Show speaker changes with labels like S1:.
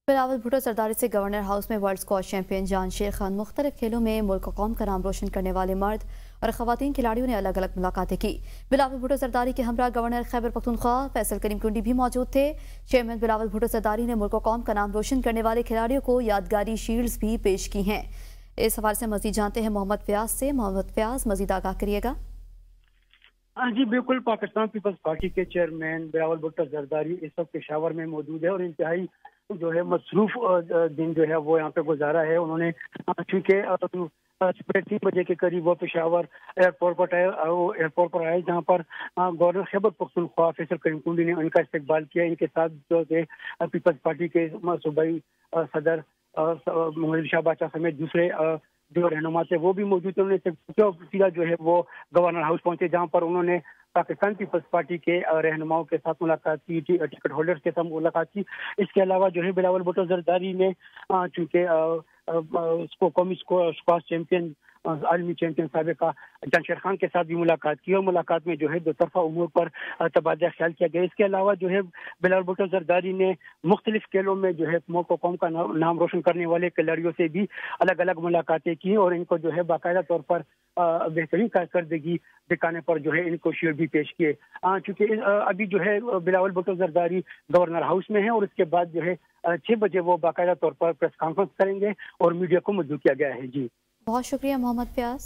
S1: بلاول بھٹو زرداری سے governor house میں world squash champion جانشیر Khan مختلف کھیلوں میں ملک و قوم کا نام روشن کرنے والے مرد اور خواتین کھلاڑیوں نے الگ الگ ملاقاتیں کی۔ بلاول بھٹو زرداری کے ہمراہ گورنر خیبر پختونخوا فیصل کریم کنڈی بھی موجود تھے۔ چیئرمین بلاول بھٹو زرداری نے ملک و قوم کا نام روشن کرنے والے کھلاڑیوں کو یادگاری شیلڈز بھی پیش کی ہیں۔ اس حوالے سے مزید جانتے ہیں محمد فیاض سے۔ محمد فیاض، مزید آگاہ کریے گا۔
S2: جی بالکل، پاکستان پیپلز پارٹی کے چیئرمین بلاول بھٹو زرداری اس وقت پشاور میں موجود ہے اور انتہائی جو ہے مصروف دن جو ہے وہ یہاں پہ گزارا ہے۔ انہوں نے چونکہ 3 بجے کے قریب وہ پشاور ایئرپورٹ پر آئے، جہاں پر گورنر خیبر پختونخوا فیصل کریم کنڈی نے ان کا استقبال کیا۔ ان کے ساتھ جو پیپلز پارٹی کے صوبائی صدر محمد شاہ بادشاہ سمیت دوسرے جو رہنما تھے وہ بھی موجود تھے۔ انہوں نے سیدھا جو ہے وہ گورنر ہاؤس پہنچے، جہاں پر انہوں نے پاکستان پیپلز پارٹی کے رہنماؤں کے ساتھ ملاقات کی، ٹکٹ ہولڈرز کے ساتھ ملاقات کی۔ اس کے علاوہ جو ہے بلاول بھٹو زرداری نے چونکہ قومی اسکواش چیمپئن عالمی چیمپئن سابقہ جانشیر خان کے ساتھ بھی ملاقات کی اور ملاقات میں جو ہے دو طرفہ امور پر تبادلہ خیال کیا گیا۔ اس کے علاوہ جو ہے بلاول بھٹو زرداری نے مختلف کھیلوں میں جو ہے ملک و قوم کا نام روشن کرنے والے کھلاڑیوں سے بھی الگ الگ ملاقاتیں کی اور ان کو جو ہے باقاعدہ طور پر بہترین کارکردگی دکھانے پر جو ہے ان کو شیلڈ بھی پیش کیے۔ چونکہ ابھی جو ہے بلاول بھٹو زرداری گورنر ہاؤس میں ہے اور اس کے بعد جو ہے 6 بجے وہ باقاعدہ طور پر پریس کانفرنس کریں گے اور میڈیا کو مدعو کیا گیا ہے۔ جی
S1: بہت شکریہ محمد فیاض۔